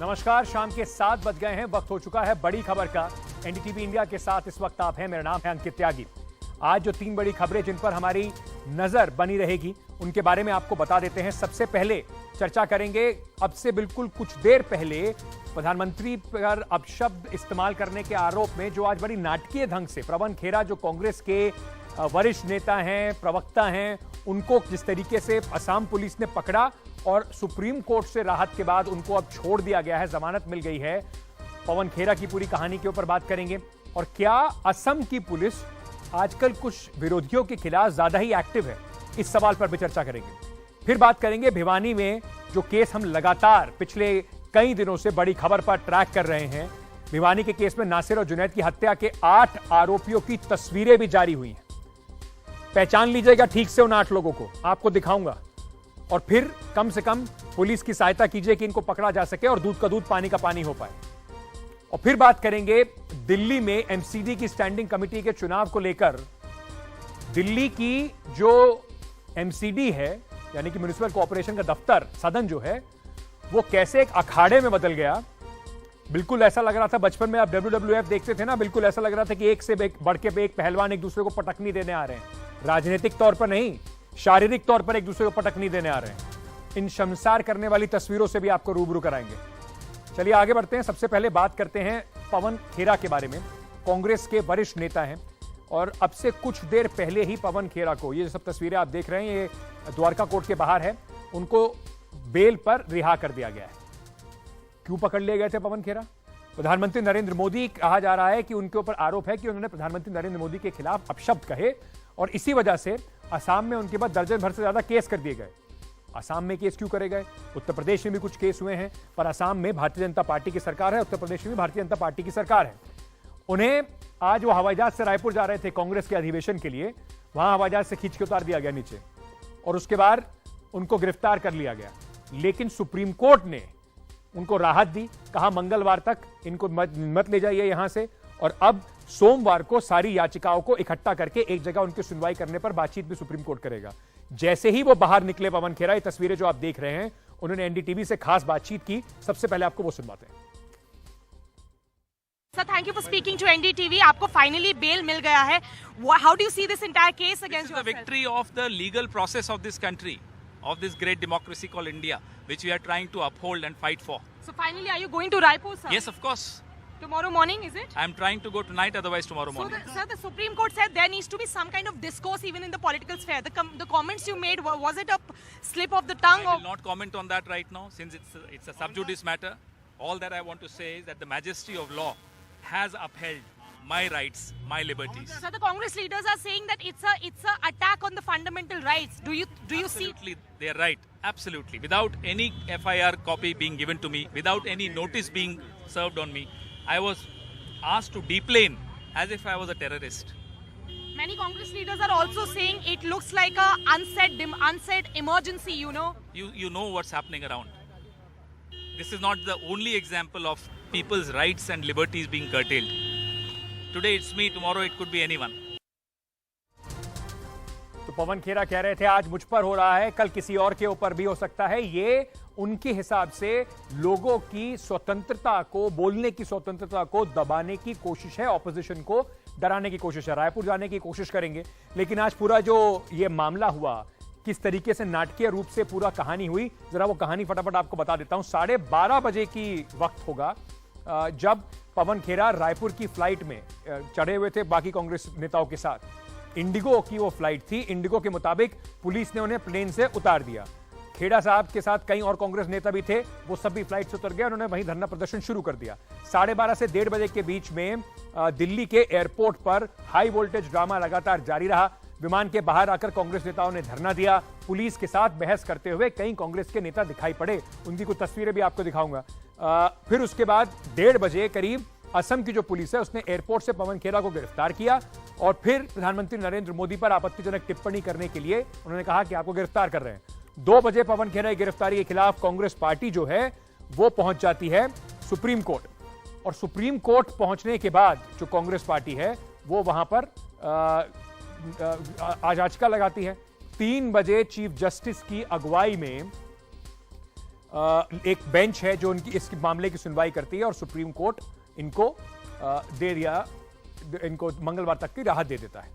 नमस्कार, शाम के 7 बज गए हैं। वक्त हो चुका है बड़ी खबर का। एनडीटीवी इंडिया के साथ इस वक्त आप हैं। मेरा नाम है अंकित त्यागी। आज जो 3 बड़ी खबरें जिन पर हमारी नजर बनी रहेगी उनके बारे में आपको बता देते हैं। सबसे पहले चर्चा करेंगे अब से बिल्कुल कुछ देर पहले प्रधानमंत्री पर अपशब्द इस्तेमाल करने के आरोप में जो आज बड़ी नाटकीय ढंग से पवन खेरा, जो कांग्रेस के वरिष्ठ नेता हैं, प्रवक्ता हैं, उनको जिस तरीके से असम पुलिस ने पकड़ा और सुप्रीम कोर्ट से राहत के बाद उनको अब छोड़ दिया गया है, जमानत मिल गई है। पवन खेरा की पूरी कहानी के ऊपर बात करेंगे। और क्या असम की पुलिस आजकल कुछ विरोधियों के खिलाफ ज्यादा ही एक्टिव है, इस सवाल पर भी चर्चा करेंगे। फिर बात करेंगे भिवानी में जो केस हम लगातार पिछले कई दिनों से बड़ी खबर पर ट्रैक कर रहे हैं। भिवानी के केस में नासिर और जुनैद की हत्या के 8 आरोपियों की तस्वीरें भी जारी हुई हैं। पहचान लीजिएगा ठीक से उन 8 लोगों को, आपको दिखाऊंगा। और फिर कम से कम पुलिस की सहायता कीजिए कि इनको पकड़ा जा सके और दूध का दूध पानी का पानी हो पाए। और फिर बात करेंगे दिल्ली में एमसीडी की स्टैंडिंग कमेटी के चुनाव को लेकर। दिल्ली की जो एमसीडी है, यानी कि म्युनिसिपल कॉर्पोरेशन का दफ्तर, सदन जो है, वो कैसे एक अखाड़े में बदल गया। बिल्कुल ऐसा लग रहा था, बचपन में आप WWF देखते थे ना, बिल्कुल ऐसा लग रहा था कि एक से बढ़ के एक पहलवान एक दूसरे को पटकनी देने आ रहे हैं। राजनीतिक तौर पर नहीं, शारीरिक तौर पर एक दूसरे को पटकनी देने आ रहे हैं। इन शर्मसार करने वाली तस्वीरों से भी आपको रूबरू कराएंगे। चलिए आगे बढ़ते हैं। सबसे पहले बात करते हैं पवन खेरा के बारे में। कांग्रेस के वरिष्ठ नेता हैं और अब से कुछ देर पहले ही पवन खेरा को, ये सब तस्वीरें आप देख रहे हैं, ये द्वारका कोर्ट के बाहर है, उनको बेल पर रिहा कर दिया गया है। क्यों पकड़ लिए गए थे पवन खेरा? प्रधानमंत्री नरेंद्र मोदी, कहा जा रहा है कि उनके ऊपर आरोप है कि उन्होंने प्रधानमंत्री नरेंद्र मोदी के खिलाफ अपशब्द कहे और इसी वजह से असम में उनके बाद दर्जन भर से ज्यादा केस कर दिए गए। असम में केस क्यों करे गए? उत्तर प्रदेश में भी कुछ केस हुए हैं, पर असम में भारतीय जनता पार्टी की सरकार है, उत्तर प्रदेश में भी भारतीय जनता पार्टी की सरकार है। उन्हें आज वो हवाई जहाज से रायपुर जा रहे थे कांग्रेस के अधिवेशन के लिए, वहां हवाई जहाज से खींच के उतार दिया गया नीचे और उसके बाद उनको गिरफ्तार कर लिया गया। लेकिन सुप्रीम कोर्ट ने उनको राहत दी, कहा मंगलवार तक इनको मत ले जाइए यहां से, और अब सोमवार को सारी याचिकाओं को इकट्ठा करके एक जगह उनकी सुनवाई करने पर बातचीत भी सुप्रीम कोर्ट करेगा। जैसे ही वो बाहर निकले पवन खेरा, ये तस्वीरें जो आप देख रहे हैं, उन्होंने एनडीटीवी से खास बातचीत की। सबसे पहले आपको वो सुनवाते हैं। Sir, thank you for speaking to NDTV. आपको फाइनली बेल मिल गया है। How do you see this entire case against yourself? This is the victory of the legal process of this country, of this great democracy called India, which we are trying to uphold and fight for. So finally, are you going to Raipur, sir? Yes, of course. Tomorrow morning, is it? I am trying to go tonight, otherwise tomorrow morning. So, the Supreme Court said there needs to be some kind of discourse even in the political sphere. The comments you made, was it a slip of the tongue? I will not comment on that right now, since it's a sub judice matter. All that I want to say is that the majesty of law has upheld my rights, my liberties. So the Congress leaders are saying that it's a attack on the fundamental rights. Do you see? Absolutely, they are right. Absolutely, without any FIR copy being given to me, without any notice being served on me, I was asked to deplane as if I was a terrorist. Many Congress leaders are also saying it looks like a unsaid emergency. You know. You know what's happening around. This is not the only example of people's rights and liberties being curtailed. Today it's me, tomorrow it could be anyone. तो पवन खेरा कह रहे थे आज मुझ पर हो रहा है, कल किसी और के ऊपर भी हो सकता है। ये उनके हिसाब से लोगों की स्वतंत्रता को, बोलने की स्वतंत्रता को दबाने की कोशिश है, ऑपोजिशन को डराने की कोशिश है। रायपुर जाने की कोशिश करेंगे, लेकिन आज पूरा जो ये मामला हुआ, किस तरीके से नाटकीय रूप से पूरा कहानी हुई, जरा वो कहानी फटाफट आपको बता देता हूं। 12:30 बजे की वक्त होगा जब पवन खेरा रायपुर की फ्लाइट में चढ़े हुए थे बाकी कांग्रेस नेताओं के साथ। इंडिगो की वो फ्लाइट थी। इंडिगो के मुताबिक पुलिस ने उन्हें प्लेन से उतार दिया। खेड़ा साहब के साथ कई और कांग्रेस नेता भी थे, वो सब भी फ्लाइट से उतर गए। उन्होंने वहीं धरना प्रदर्शन शुरू कर दिया। 12:30 से 1:30 बजे के बीच में दिल्ली के एयरपोर्ट पर हाई वोल्टेज ड्रामा लगातार जारी रहा। विमान के बाहर आकर कांग्रेस नेताओं ने धरना दिया। पुलिस के साथ बहस करते हुए कई कांग्रेस के नेता दिखाई पड़े, उनकी कुछ तस्वीरें भी आपको दिखाऊंगा। फिर उसके बाद 1:30 बजे करीब असम की जो पुलिस है उसने एयरपोर्ट से पवन खेरा को गिरफ्तार किया और फिर प्रधानमंत्री नरेंद्र मोदी पर आपत्तिजनक टिप्पणी करने के लिए उन्होंने कहा कि आपको गिरफ्तार कर रहे हैं। 2 बजे पवन खेरा की गिरफ्तारी के खिलाफ कांग्रेस पार्टी जो है वो पहुंच जाती है सुप्रीम कोर्ट। और सुप्रीम कोर्ट पहुंचने के बाद जो कांग्रेस पार्टी है वो वहां पर आज याचिका लगाती है। 3 बजे चीफ जस्टिस की अगुवाई में एक बेंच है जो इनकी इस मामले की सुनवाई करती है और सुप्रीम कोर्ट इनको इनको मंगलवार तक की राहत दे देता है।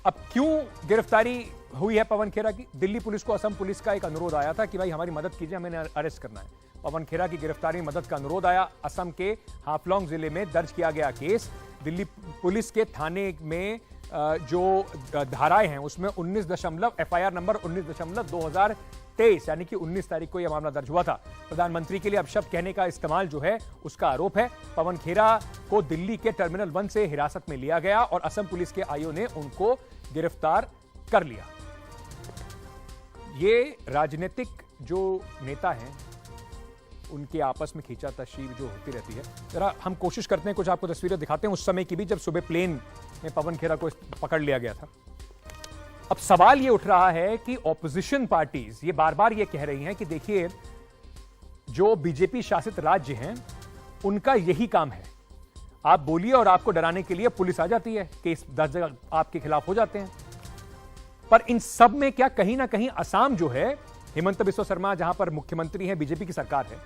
अब क्यों गिरफ्तारी हुई है पवन खेरा की? दिल्ली पुलिस को असम पुलिस का एक अनुरोध आया था कि भाई हमारी मदद कीजिए, हमें अरेस्ट करना है। पवन खेरा की गिरफ्तारी में मदद का अनुरोध आया। असम के हाफलॉन्ग जिले में दर्ज किया गया केस, दिल्ली पुलिस के थाने में जो धाराएं हैं उसमें FIR नंबर 19/2023 यानी कि 19 तारीख को यह मामला दर्ज हुआ था। प्रधानमंत्री के लिए अपशब्द कहने का इस्तेमाल जो है उसका आरोप है। पवन खेरा को दिल्ली के टर्मिनल 1 से हिरासत में लिया गया और असम पुलिस के आईओ ने उनको गिरफ्तार कर लिया। ये राजनीतिक जो नेता हैं उनके आपस में खींचाताशी जो होती रहती है। जरा हम कोशिश करते हैं, कुछ आपको तस्वीरें दिखाते हैं उस समय की भी जब सुबह प्लेन में पवन खेरा को पकड़ लिया गया था। अब सवाल ये उठ रहा है कि ऑपोजिशन पार्टीज ये बार बार ये कह रही हैं कि देखिए जो बीजेपी शासित राज्य हैं उनका यही काम है, आप बोलिए और आपको डराने के लिए पुलिस आ जाती है, केस 10 जगह आपके खिलाफ हो जाते हैं। पर इन सब में क्या कहीं ना कहीं असम जो है, हेमंत बिस्वा शर्मा जहां पर मुख्यमंत्री हैं, बीजेपी की सरकार है,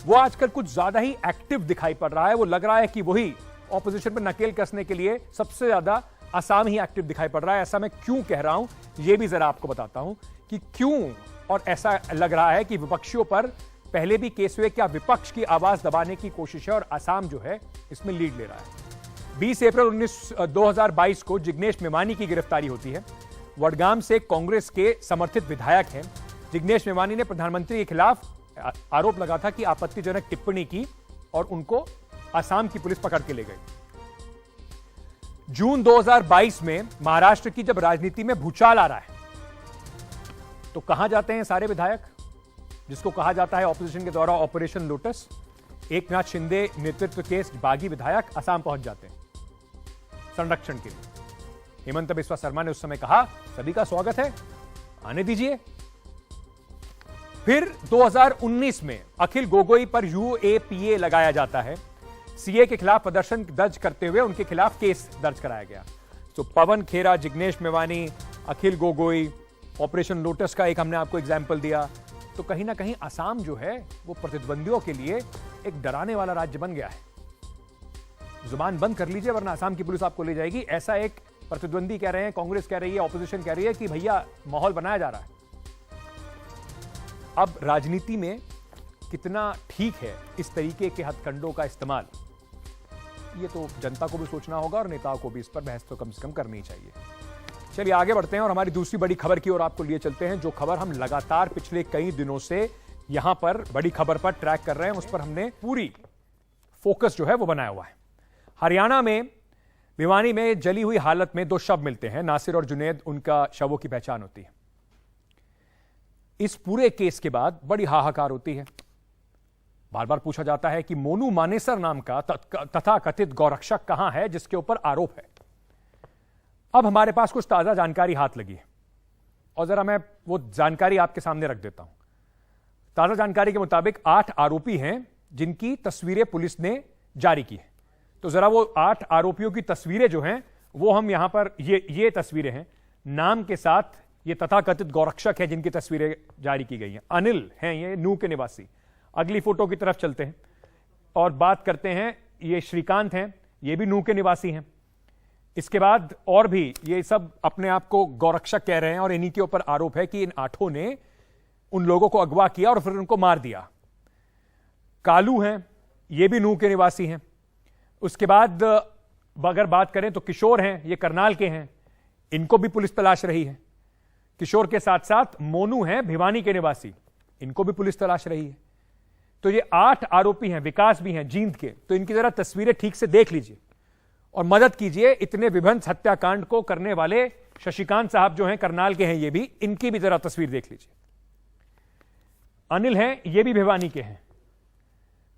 वो आजकल कुछ ज्यादा ही एक्टिव दिखाई पड़ रहा है। वो लग रहा है कि वही ऑपोजिशन पर नकेल कसने के लिए सबसे ज्यादा असम ही एक्टिव दिखाई पड़ रहा है। ऐसा मैं क्यों कह रहा हूं यह भी जरा आपको बताता हूं कि क्यों और ऐसा लग रहा है कि विपक्षियों पर पहले भी केस हुए, क्या विपक्ष की आवाज दबाने की कोशिश है और असम जो है इसमें लीड ले रहा है। 20 अप्रैल 2022 को जिग्नेश मेवानी की गिरफ्तारी होती है। वडगाम से कांग्रेस के समर्थित विधायक हैं। जिग्नेश मेवानी ने प्रधानमंत्री के खिलाफ आरोप लगा था कि आपत्तिजनक टिप्पणी की और उनको असम की पुलिस पकड़ के ले गई। जून 2022 में महाराष्ट्र की जब राजनीति में भूचाल आ रहा है तो कहां जाते हैं सारे विधायक, जिसको कहा जाता है ऑपोजिशन के द्वारा ऑपरेशन लोटस। एकनाथ शिंदे नेतृत्व के बागी विधायक असम पहुंच जाते हैं संरक्षण के लिए। हेमंत बिस्वा शर्मा ने उस समय कहा सभी का स्वागत है, आने दीजिए। फिर 2019 में अखिल गोगोई पर UAPA लगाया जाता है। सीए के खिलाफ प्रदर्शन दर्ज करते हुए उनके खिलाफ केस दर्ज कराया गया। तो पवन खेरा, जिग्नेश मेवानी, अखिल गोगोई, ऑपरेशन लोटस का एक हमने आपको एग्जाम्पल दिया। तो कहीं ना कहीं असम जो है वो प्रतिद्वंदियों के लिए एक डराने वाला राज्य बन गया है। जुबान बंद कर लीजिए वरना असम की पुलिस आपको ले जाएगी, ऐसा एक प्रतिद्वंदी कह रहे हैं, कांग्रेस कह रही है, ऑपोजिशन कह रही है कि भैया माहौल बनाया जा रहा है। अब राजनीति में कितना ठीक है इस तरीके के हथकंडों का इस्तेमाल, ये तो जनता को भी सोचना होगा और नेताओं को भी इस पर बहस तो कम से कम करनी चाहिए। चलिए आगे बढ़ते हैं और हमारी दूसरी बड़ी खबर की ओर आपको लिए चलते हैं, जो खबर हम लगातार पिछले कई दिनों से यहां पर बड़ी खबर पर ट्रैक कर रहे हैं, उस पर हमने पूरी फोकस जो है वो बनाया हुआ है। हरियाणा में भिवानी में जली हुई हालत में 2 शव मिलते हैं, नासिर और जुनैद, उनका शवों की पहचान होती है। इस पूरे केस के बाद बड़ी हाहाकार होती है। बार बार पूछा जाता है कि मोनू मानेसर नाम का तथा कथित गौरक्षक कहां है जिसके ऊपर आरोप है। अब हमारे पास कुछ ताजा जानकारी हाथ लगी है और जरा मैं वो जानकारी आपके सामने रख देता हूं। ताजा जानकारी के मुताबिक 8 आरोपी हैं जिनकी तस्वीरें पुलिस ने जारी की है। तो जरा वो 8 आरोपियों की तस्वीरें जो हैं वो हम यहां पर ये तस्वीरें हैं, नाम के साथ ये तथाकथित गौरक्षक है जिनकी तस्वीरें जारी की गई हैं। अनिल हैं ये नूह के निवासी। अगली फोटो की तरफ चलते हैं और बात करते हैं, ये श्रीकांत हैं, ये भी नूह के निवासी हैं। इसके बाद और भी ये सब अपने आप को गौरक्षक कह रहे हैं और इन्हीं के ऊपर आरोप है कि इन 8 ने उन लोगों को अगवा किया और फिर उनको मार दिया। कालू हैं, ये भी नूह के निवासी हैं। उसके बाद अगर बात करें तो किशोर हैं, ये करनाल के हैं, इनको भी पुलिस तलाश रही है। किशोर के साथ साथ मोनू हैं भिवानी के निवासी, इनको भी पुलिस तलाश रही है। तो ये 8 आरोपी हैं, विकास भी हैं जींद के। तो इनकी जरा तस्वीरें ठीक से देख लीजिए और मदद कीजिए। इतने विभत्स हत्याकांड को करने वाले शशिकांत साहब जो हैं करनाल के हैं, ये भी, इनकी भी जरा तस्वीर देख लीजिए। अनिल हैं, ये भी भिवानी के हैं।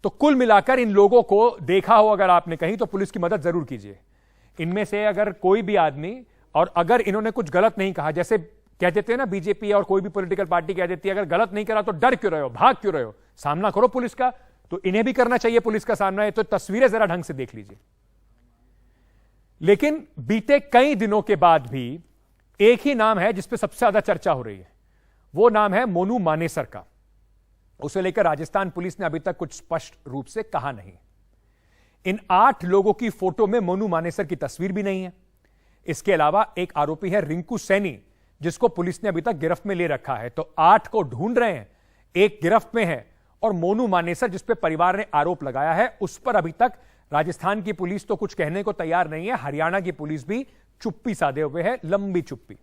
तो कुल मिलाकर इन लोगों को देखा हो अगर आपने कहीं तो पुलिस की मदद जरूर कीजिए। इनमें से अगर कोई भी आदमी, और अगर इन्होंने कुछ गलत नहीं कहा, जैसे कह देते हैं ना बीजेपी और कोई भी पॉलिटिकल पार्टी कह देती है अगर गलत नहीं करा तो डर क्यों रहे हो, भाग क्यों रहे हो, सामना करो पुलिस का। तो इन्हें भी करना चाहिए पुलिस का सामना। तो तस्वीरें जरा ढंग से देख लीजिए। लेकिन बीते कई दिनों के बाद भी एक ही नाम है जिस पे सबसे ज्यादा चर्चा हो रही है, वो नाम है मोनू मानेसर का। उसे लेकर राजस्थान पुलिस ने अभी तक कुछ स्पष्ट रूप से कहा नहीं। इन 8 लोगों की फोटो में मोनू मानेसर की तस्वीर भी नहीं है। इसके अलावा एक आरोपी है रिंकू सैनी, जिसको पुलिस ने अभी तक गिरफ्त में ले रखा है। तो 8 को ढूंढ रहे हैं, एक गिरफ्त में है, और मोनू मानेसर जिस पे परिवार ने आरोप लगाया है उस पर अभी तक राजस्थान की पुलिस तो कुछ कहने को तैयार नहीं है। हरियाणा की पुलिस भी चुप्पी साधे हुए है, लंबी चुप्पी।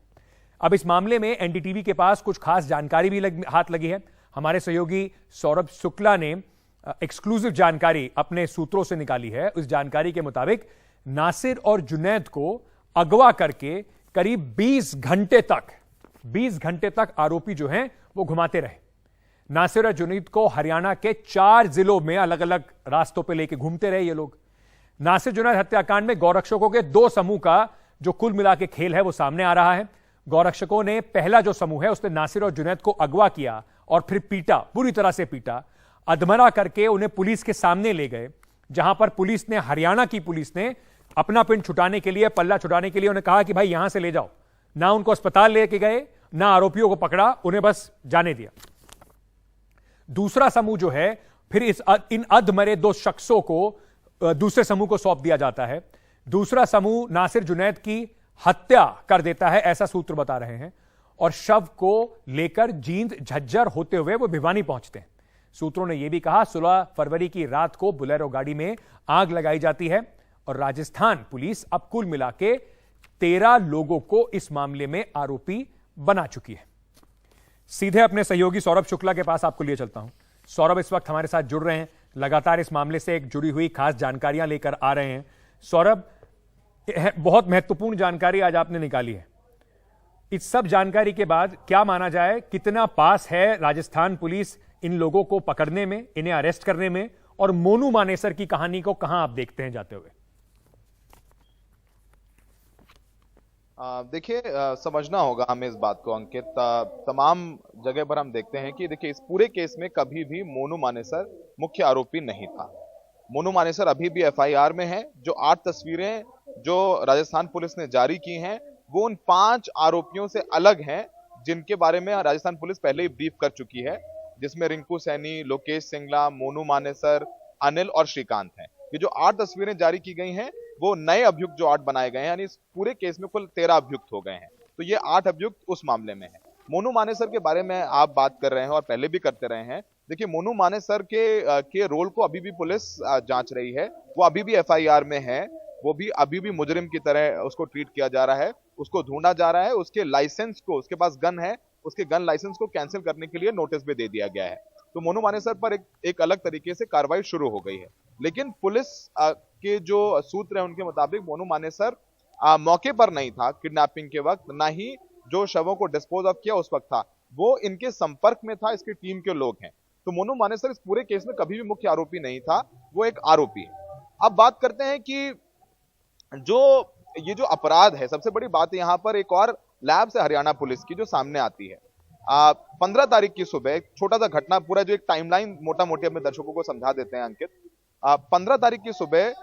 अब इस मामले में एनडीटीवी के पास कुछ खास जानकारी भी हाथ लगी है। हमारे सहयोगी सौरभ शुक्ला ने एक्सक्लूसिव जानकारी अपने सूत्रों से निकाली है। उस जानकारी के मुताबिक नासिर और जुनैद को अगवा करके करीब 20 घंटे तक आरोपी जो हैं वो घुमाते रहे। नासिर और जुनैद को हरियाणा के 4 जिलों में अलग अलग रास्तों पे लेके घूमते रहे ये लोग। नासिर जुनैद हत्याकांड में गौरक्षकों के 2 समूह का जो कुल मिला के खेल है वो सामने आ रहा है। गौरक्षकों ने पहला जो समूह है उसने नासिर और जुनैद को अगवा किया और फिर पीटा, बुरी तरह से पीटा, अधमरा करके उन्हें पुलिस के सामने ले गए, जहां पर पुलिस ने, हरियाणा की पुलिस ने अपना पिंड छुटाने के लिए, पल्ला छुटाने के लिए उन्हें कहा कि भाई यहां से ले जाओ। ना उनको अस्पताल लेके गए, ना आरोपियों को पकड़ा, उन्हें बस जाने दिया। दूसरा समूह जो है फिर इन अधमरे 2 शख्सों को दूसरे समूह को सौंप दिया जाता है। दूसरा समूह नासिर जुनैद की हत्या कर देता है, ऐसा सूत्र बता रहे हैं, और शव को लेकर जींद झज्जर होते हुए वो भिवानी पहुंचते हैं। सूत्रों ने यह भी कहा 16 फरवरी की रात को बुलेरो गाड़ी में आग लगाई जाती है और राजस्थान पुलिस अब कुल मिला के 13 लोगों को इस मामले में आरोपी बना चुकी है। सीधे अपने सहयोगी सौरभ शुक्ला के पास आपको लिए चलता हूं। सौरभ इस वक्त हमारे साथ जुड़ रहे हैं, लगातार इस मामले से एक जुड़ी हुई खास जानकारियां लेकर आ रहे हैं। सौरभ, बहुत महत्वपूर्ण जानकारी आज आपने निकाली है। इस सब जानकारी के बाद क्या माना जाए, कितना पास है राजस्थान पुलिस इन लोगों को पकड़ने में, इन्हें अरेस्ट करने में, और मोनू मानेसर की कहानी को कहां आप देखते हैं जाते हुए? देखिए, समझना होगा हमें इस बात को अंकित। तमाम जगह पर हम देखते हैं कि देखिए इस पूरे केस में कभी भी मोनू मानेसर मुख्य आरोपी नहीं था। मोनू मानेसर अभी भी एफआईआर में है। जो 8 तस्वीरें जो राजस्थान पुलिस ने जारी की हैं वो उन 5 आरोपियों से अलग हैं जिनके बारे में राजस्थान पुलिस पहले ही ब्रीफ कर चुकी है, जिसमें रिंकू सैनी, लोकेश सिंगला, मोनू मानेसर, अनिल और श्रीकांत हैं। ये जो 8 तस्वीरें जारी की गई हैं वो नए अभियुक्त जो 8 बनाए गए हैं, यानी इस पूरे केस में कुल 13 अभियुक्त हो गए हैं। तो ये 8 अभियुक्त उस मामले में है। मोनू मानेसर के बारे में आप बात कर रहे हैं और पहले भी करते रहे हैं। देखिए, मोनू मानेसर के रोल को अभी भी पुलिस जांच रही है। वो अभी भी एफआईआर में है, वो भी अभी भी मुजरिम की तरह उसको ट्रीट किया जा रहा है, उसको ढूंढा जा रहा है। उसके लाइसेंस को, उसके पास गन है, उसके गन लाइसेंस को कैंसिल करने के लिए नोटिस भी दे दिया गया है। तो मोनू मानेसर पर एक अलग तरीके से कार्रवाई शुरू हो गई है। लेकिन पुलिस के जो सूत्र है उनके मुताबिक मोनू मानेसर मौके पर नहीं था किडनैपिंग के वक्त, ना ही जो शवों को डिस्पोज ऑफ किया उस वक्त था। वो इनके संपर्क में था, इसकी टीम के लोग हैं। तो मोनू मानेसर इस पूरे केस में कभी भी मुख्य आरोपी नहीं था, वो एक आरोपी है। अब बात करते हैं कि ये जो अपराध है, सबसे बड़ी बात यहां पर एक और लैब से हरियाणा पुलिस की जो सामने आती है। 15 तारीख की सुबह, छोटा सा घटना, पूरा जो एक टाइमलाइन मोटा मोटी अपने दर्शकों को समझा देते हैं अंकित। 15 तारीख की सुबह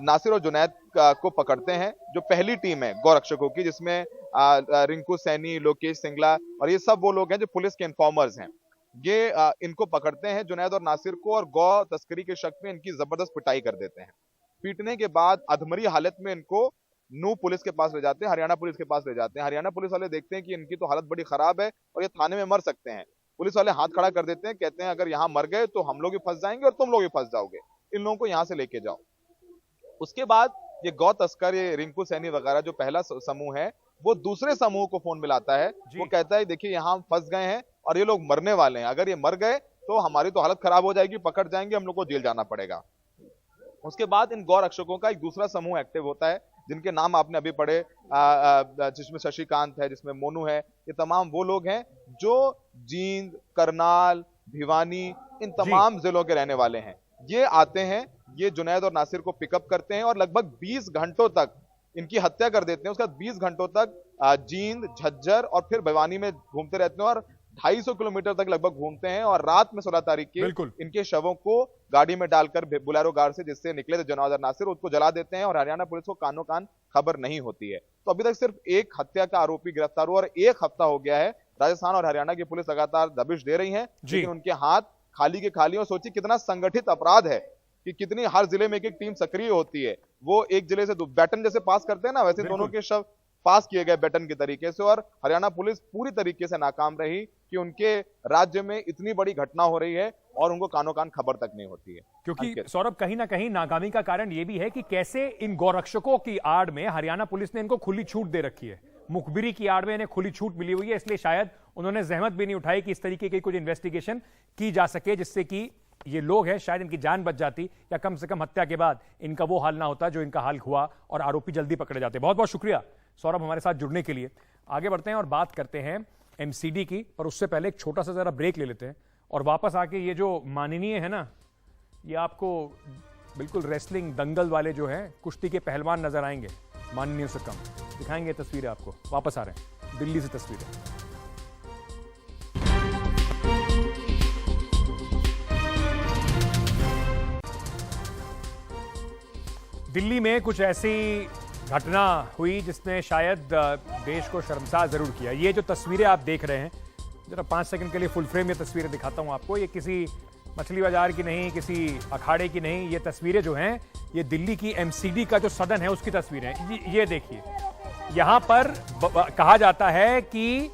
नासिर और जुनैद को पकड़ते हैं, जो पहली टीम है गौरक्षकों की, जिसमें रिंकू सैनी, लोकेश सिंगला और ये सब वो लोग हैं जो पुलिस के इन्फॉर्मर्स हैं। ये इनको पकड़ते हैं, जुनैद और नासिर को, और गौ तस्करी के शक में इनकी जबरदस्त पिटाई कर देते हैं। पीटने के बाद अधमरी हालत में इनको नू पुलिस के पास ले जाते हैं, हरियाणा पुलिस के पास ले जाते हैं। हरियाणा पुलिस वाले देखते हैं कि इनकी तो हालत बड़ी खराब है और ये थाने में मर सकते हैं। पुलिस वाले हाथ खड़ा कर देते हैं, कहते हैं अगर यहाँ मर गए तो हम लोग भी फंस जाएंगे और तुम लोग भी फंस जाओगे, इन लोगों को यहाँ से लेके जाओ। उसके बाद ये गौ तस्कर, ये रिंकू सैनी वगैरह जो पहला समूह है, वो दूसरे समूह को फोन मिलाता है। वो कहता है देखिए यहाँ फंस गए हैं और ये लोग मरने वाले हैं, अगर ये मर गए तो हमारी तो हालत खराब हो जाएगी, पकड़ जाएंगे, हम लोग को जेल जाना पड़ेगा। उसके बाद इन गौ रक्षकों का एक दूसरा समूह एक्टिव होता है, जिनके नाम आपने अभी पढ़े, जिसमें शशिकांत है, जिसमें मोनू है। ये तमाम वो लोग हैं जो जींद, करनाल, भिवानी, इन तमाम जिलों के रहने वाले हैं। ये आते हैं, ये जुनैद और नासिर को पिकअप करते हैं और लगभग 20 घंटों तक इनकी हत्या कर देते हैं। उसके बाद 20 घंटों तक जींद, झज्जर और फिर भिवानी में घूमते रहते हैं और 250 किलोमीटर तक लगभग घूमते हैं। और रात में 16 तारीख के इनके शवों को गाड़ी में डालकर बुलेरो कार से, जिससे निकले थे जुनैद और नासिर, उसको जला देते हैं और हरियाणा पुलिस को कानो कान खबर नहीं होती है। तो अभी तक सिर्फ एक हत्या का आरोपी गिरफ्तार हुआ और 1 हफ्ता हो गया है। राजस्थान और हरियाणा की पुलिस लगातार दबिश दे रही है, लेकिन उनके हाथ खाली के खाली। और सोचिए कितना संगठित अपराध है कि कितनी हर जिले में एक एक टीम सक्रिय होती है। वो एक जिले से बैटन जैसे पास करते हैं ना, वैसे दोनों के शव पास किए गए बैटन के तरीके से। और हरियाणा पुलिस पूरी तरीके से नाकाम रही कि उनके राज्य में इतनी बड़ी घटना हो रही है और उनको कानो कान खबर तक नहीं होती है। क्योंकि सौरभ, कहीं ना कहीं नाकामी का कारण यह भी है कि कैसे इन गौरक्षकों की आड़ में हरियाणा पुलिस ने इनको खुली छूट दे रखी है। मुखबिरी की आड़ में इन्हें खुली छूट मिली हुई है, इसलिए शायद उन्होंने जहमत भी नहीं उठाई कि इस तरीके की कुछ इन्वेस्टिगेशन की जा सके जिससे कि ये लोग हैं शायद इनकी जान बच जाती, या कम से कम हत्या के बाद इनका वो हाल ना होता जो इनका हाल हुआ और आरोपी जल्दी पकड़े जाते। बहुत बहुत शुक्रिया सौरभ हमारे साथ जुड़ने के लिए। आगे बढ़ते हैं और बात करते हैं एमसीडी की, पर उससे पहले एक छोटा सा जरा ब्रेक ले लेते हैं और वापस आके ये जो माननीय है ना, ये आपको बिल्कुल रेसलिंग दंगल वाले जो हैं कुश्ती के पहलवान नजर आएंगे, माननीय से कम। दिखाएंगे तस्वीरें आपको। वापस आ रहे हैं दिल्ली से तस्वीरें। दिल्ली में कुछ ऐसी घटना हुई जिसने शायद देश को शर्मसार जरूर किया। ये जो तस्वीरें आप देख रहे हैं, जरा 5 सेकंड के लिए फुल फ्रेम ये तस्वीरें दिखाता हूं आपको। ये किसी मछली बाजार की नहीं, किसी अखाड़े की नहीं, ये तस्वीरें जो हैं ये दिल्ली की एमसीडी का जो सदन है उसकी तस्वीरें हैं। ये देखिए, यहां पर कहा जाता है कि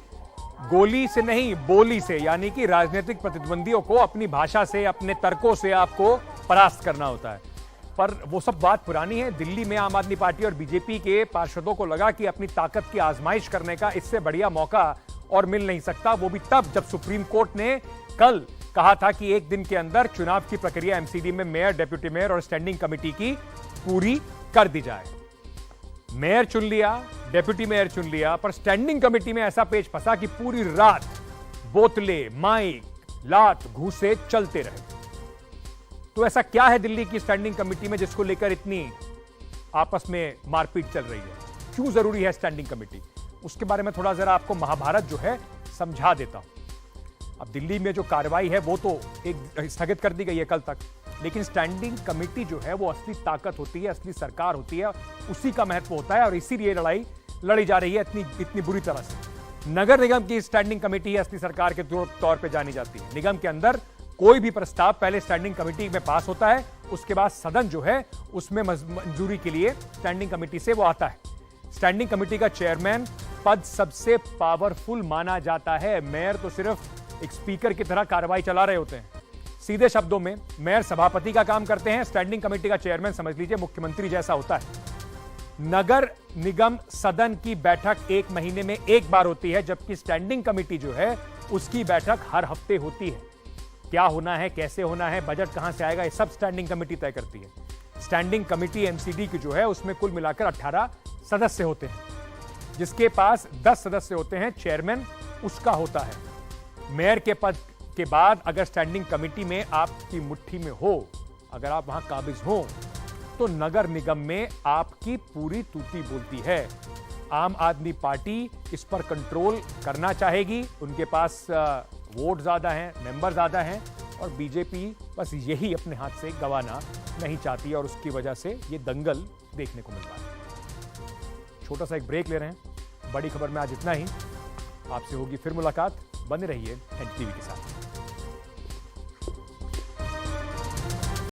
गोली से नहीं बोली से, यानी कि राजनीतिक प्रतिद्वंदियों को अपनी भाषा से, अपने तर्कों से आपको परास्त करना होता है। पर वो सब बात पुरानी है। दिल्ली में आम आदमी पार्टी और बीजेपी के पार्षदों को लगा कि अपनी ताकत की आजमाइश करने का इससे बढ़िया मौका और मिल नहीं सकता, वो भी तब जब सुप्रीम कोर्ट ने कल कहा था कि एक दिन के अंदर चुनाव की प्रक्रिया एमसीडी में मेयर, डेप्यूटी मेयर और स्टैंडिंग कमेटी की पूरी कर दी जाए। मेयर चुन लिया, डेप्यूटी मेयर चुन लिया, पर स्टैंडिंग कमेटी में ऐसा पेच फंसा कि पूरी रात बोतलें, माइक, लात घूंसे चलते रहे। तो ऐसा क्या है दिल्ली की स्टैंडिंग कमेटी में जिसको लेकर इतनी आपस में मारपीट चल रही है? क्यों जरूरी है स्टैंडिंग कमेटी? उसके बारे में थोड़ा जरा आपको महाभारत जो है समझा देता हूं। अब दिल्ली में जो कार्रवाई है वो तो एक स्थगित कर दी गई है कल तक, लेकिन स्टैंडिंग कमेटी जो है वो असली ताकत होती है, असली सरकार होती है, उसी का महत्व होता है और इसीलिए लड़ाई लड़ी जा रही है इतनी बुरी तरह से। नगर निगम की स्टैंडिंग कमेटी असली सरकार के तौर पर जानी जाती है। निगम के अंदर कोई भी प्रस्ताव पहले स्टैंडिंग कमेटी में पास होता है, उसके बाद सदन जो है उसमें मंजूरी के लिए स्टैंडिंग कमेटी से वो आता है। स्टैंडिंग कमेटी का चेयरमैन पद सबसे पावरफुल माना जाता है। मेयर तो सिर्फ एक स्पीकर की तरह कार्रवाई चला रहे होते हैं। सीधे शब्दों में मेयर सभापति का काम करते हैं, स्टैंडिंग कमेटी का चेयरमैन समझ लीजिए मुख्यमंत्री जैसा होता है। नगर निगम सदन की बैठक 1 महीने में 1 बार होती है, जबकि स्टैंडिंग कमेटी जो है उसकी बैठक हर हफ्ते होती है। क्या होना है, कैसे होना है, बजट कहां से आएगा, ये सब स्टैंडिंग कमेटी तय करती है। स्टैंडिंग कमेटी एमसीडी की जो है उसमें कुल मिलाकर 18 सदस्य होते हैं। जिसके पास 10 सदस्य होते हैं, चेयरमैन उसका होता है। मेयर के पद के बाद अगर स्टैंडिंग कमेटी में आपकी मुट्ठी में हो, अगर आप वहां काबिज हो, तो नगर निगम में आपकी पूरी तूती बोलती है। आम आदमी पार्टी इस पर कंट्रोल करना चाहेगी, उनके पास वोट ज्यादा हैं, मेंबर ज्यादा हैं, और बीजेपी बस यही अपने हाथ से गंवाना नहीं चाहती और उसकी वजह से ये दंगल देखने को मिल रहा है। छोटा सा एक ब्रेक ले रहे हैं। बड़ी खबर में आज इतना ही। आपसे होगी फिर मुलाकात। बने रहिए एनडीटीवी के साथ।